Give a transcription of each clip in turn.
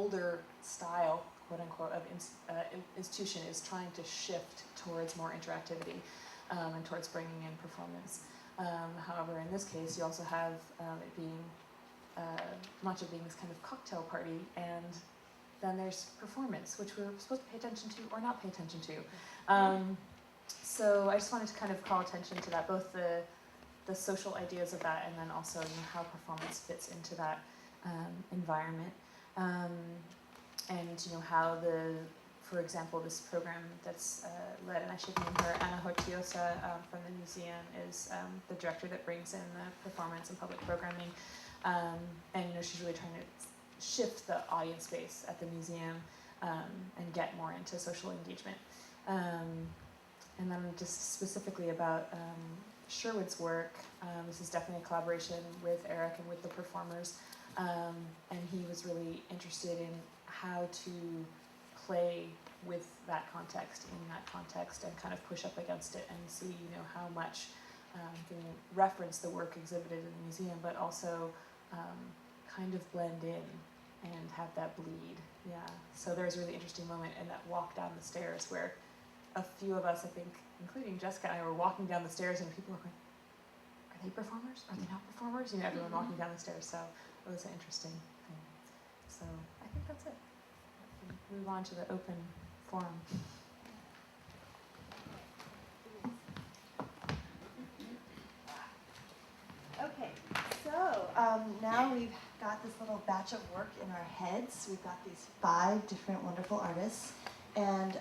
older style, quote unquote, of institution is trying to shift towards more interactivity and towards bringing in performance. However, in this case, you also have it being much of being this kind of cocktail party, and then there's performance, which we're supposed to pay attention to or not pay attention to. So I just wanted to kind of call attention to that, both the social ideas of that, and then also how performance fits into that environment, and how for example, this program that's led, and I should name her, Ana Hortiosa from the museum, is the director that brings in the performance and public programming, and she's really trying to shift the audience base at the museum and get more into social engagement. And then just specifically about Sherwood's work, this is definitely a collaboration with Eric and with the performers, and he was really interested in how to play with that context, and kind of push up against it and see, how much can reference the work exhibited in the museum, but also kind of blend in and have that bleed. Yeah. So there's a really interesting moment in that walk down the stairs where a few of us, I think, including Jessica and I, were walking down the stairs, and people were going, "Are they performers? Are they not performers?" Everyone walking down the stairs. So it was an interesting thing. So I think that's it. We move on to the open forum. Okay, so now we've got this little batch of work in our heads. We've got these 5 different wonderful artists. And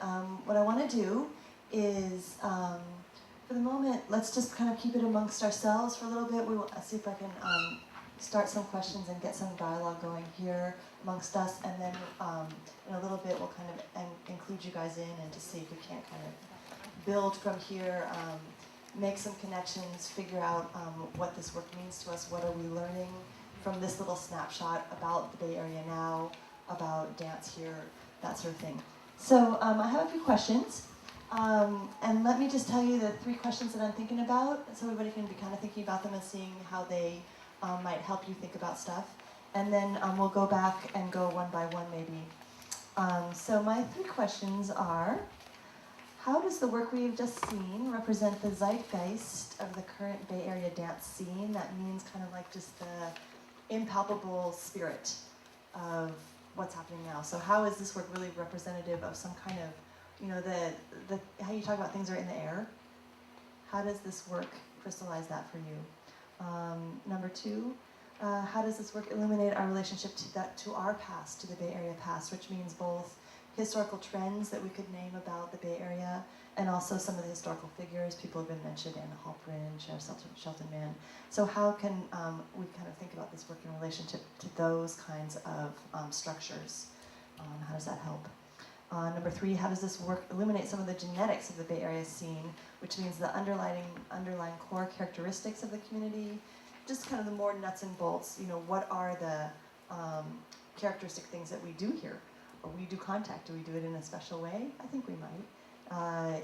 what I want to do is, for the moment, let's just kind of keep it amongst ourselves for a little bit. We will see if I can start some questions and get some dialogue going here amongst us. And then in a little bit, we'll kind of include you guys in and just see if we can't kind of build from here, make some connections, figure out what this work means to us. What are we learning from this little snapshot about the Bay Area now, about dance here, that sort of thing. So I have a few questions, and let me just tell you the 3 questions that I'm thinking about, so everybody can be kind of thinking about them and seeing how they might help you think about stuff. And then we'll go back and go one by one maybe. So my 3 questions are, how does the work we've just seen represent the zeitgeist of the current Bay Area dance scene? That means kind of like just the impalpable spirit of what's happening now. So how is this work really representative of some kind of, the how you talk about things are in the air? How does this work crystallize that for you? Number 2, how does this work illuminate our relationship to our past, to the Bay Area past, which means both historical trends that we could name about the Bay Area, and also some of the historical figures. People have been mentioned, Anna Halprin, Sheriff Shelton Man. So how can we kind of think about this work in relationship to those kinds of structures? How does that help? Number 3, how does this work illuminate some of the genetics of the Bay Area scene, which means the underlying core characteristics of the community, just kind of the more nuts and bolts, what are the characteristic things that we do here? Or we do contact, do we do it in a special way? I think we might.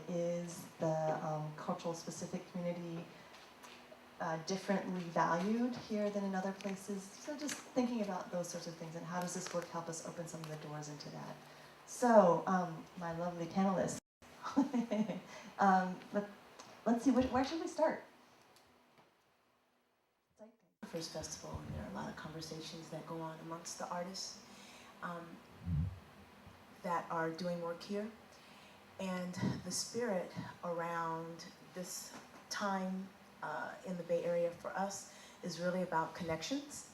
Is the cultural specific community differently valued here than in other places? So just thinking about those sorts of things, and how does this work help us open some of the doors into that? So, my lovely panelists, let's see, where should we start? First festival, and there are a lot of conversations that go on amongst the artists that are doing work here. And the spirit around this time in the Bay Area for us is really about connections.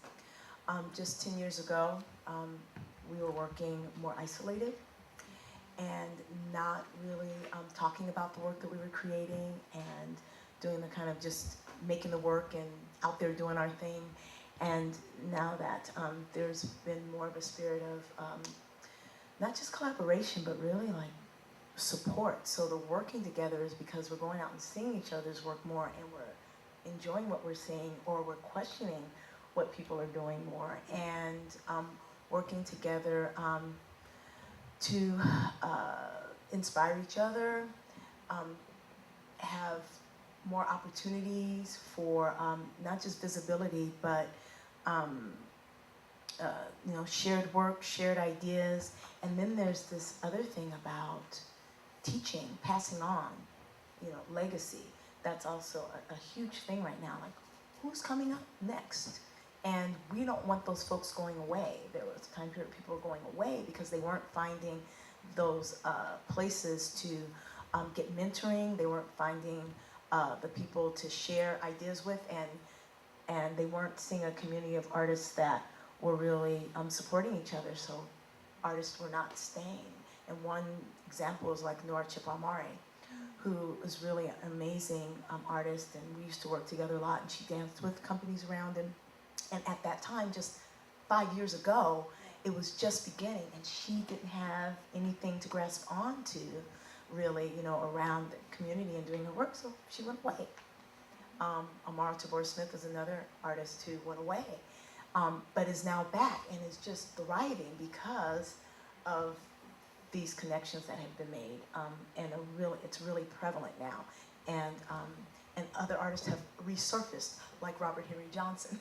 Just 10 years ago, we were working more isolated and not really talking about the work that we were creating and doing the kind of just making the work and out there doing our thing. And now that there's been more of a spirit of not just collaboration, but really like support. So the working together is because we're going out and seeing each other's work more, and we're enjoying what we're seeing, or we're questioning what people are doing more, and working together to inspire each other, have more opportunities for not just visibility, but shared work, shared ideas, and then there's this other thing about teaching, passing on, legacy. That's also a huge thing right now. Like, who's coming up next? And we don't want those folks going away. There was a time period people were going away because they weren't finding those places to get mentoring. They weren't finding the people to share ideas with, and they weren't seeing a community of artists that were really supporting each other. So artists were not staying. And one example is like Nora Chipamare, who is really an amazing artist, and we used to work together a lot, and she danced with companies around, and at that time, just 5 years ago, it was just beginning, and she didn't have anything to grasp onto, really, around the community and doing her work, so she went away. Amara Tabor Smith is another artist who went away, but is now back and is just thriving because of these connections that have been made, and it's really prevalent now. And other artists have resurfaced, like Robert Henry Johnson,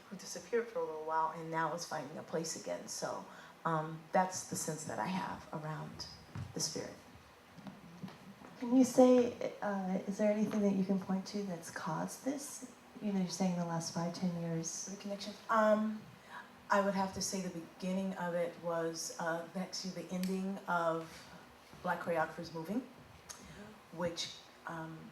who disappeared for a little while and now is finding a place again. So that's the sense that I have around the spirit. Can you say, is there anything that you can point to that's caused this? You're saying the last 5-10 years. The connection? I would have to say the beginning of it was actually the ending of Black Choreographers Moving, which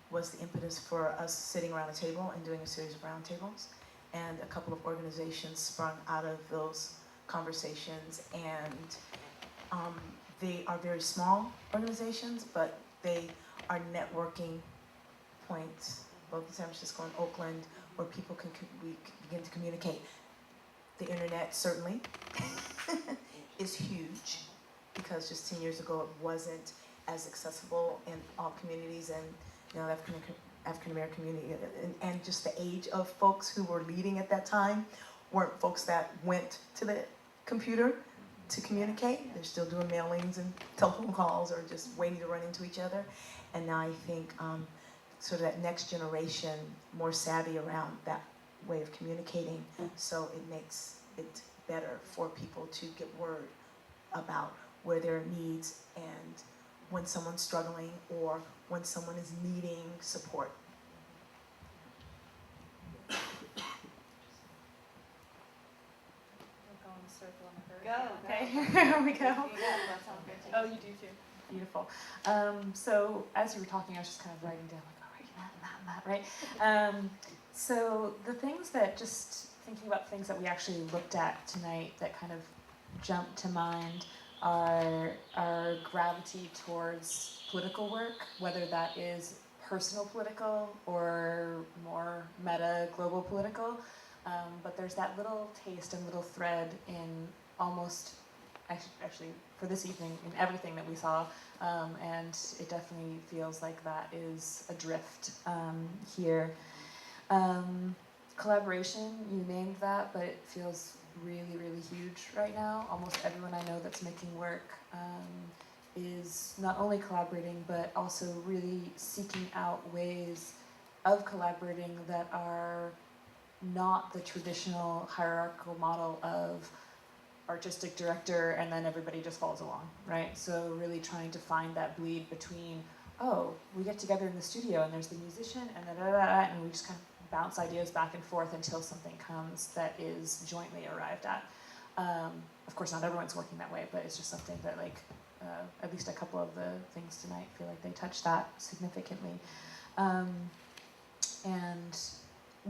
was the impetus for us sitting around a table and doing a series of roundtables. And a couple of organizations sprung out of those conversations, and they are very small organizations, but they are networking points, both in San Francisco and Oakland, where people can begin to communicate. The internet certainly is huge, because just 10 years ago it wasn't as accessible in all communities, and the African American community, and just the age of folks who were leading at that time weren't folks that went to the computer to communicate. They're still doing mailings and telephone calls, or just waiting to run into each other. And now I think sort of that next generation more savvy around that way of communicating, so it makes it better for people to get word about where there are needs and when someone's struggling or when someone is needing support. Go. Okay, here we go. Oh, you do too. Beautiful. So as you were talking, I was just kind of writing down, like, oh, right, that, right? So the things that, just thinking about things that we actually looked at tonight that kind of jumped to mind are our gravity towards political work, whether that is personal political or more meta global political. But there's that little taste and little thread in almost, actually for this evening, in everything that we saw, and it definitely feels like that is adrift here. Collaboration, you named that, but it feels really, really huge right now. Almost everyone I know that's making work is not only collaborating, but also really seeking out ways of collaborating that are not the traditional hierarchical model of artistic director and then everybody just follows along, right? So really trying to find that bleed between, oh, we get together in the studio and there's the musician and and we just kind of bounce ideas back and forth until something comes that is jointly arrived at. Of course, not everyone's working that way, but it's just something that, like, at least a couple of the things tonight feel like they touch that significantly. And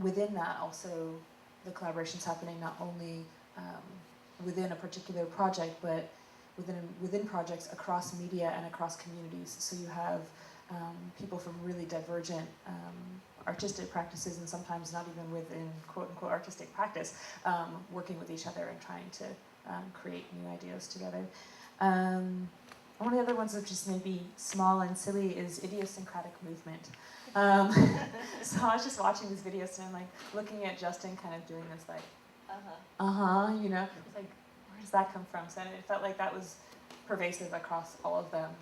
within that, also, the collaboration's happening not only within a particular project, but within projects across media and across communities. So you have people from really divergent artistic practices, and sometimes not even within quote-unquote artistic practice, working with each other and trying to create new ideas together. One of the other ones that's just maybe small and silly is idiosyncratic movement. So I was just watching these videos and I'm like looking at Justin kind of doing this, like, it's like, where does that come from? So it felt like that was pervasive across all of them,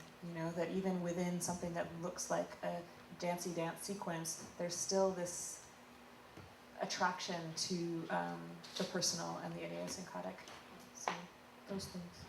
that even within something that looks like a dancey dance sequence, there's still this attraction to the personal and the idiosyncratic. So those things.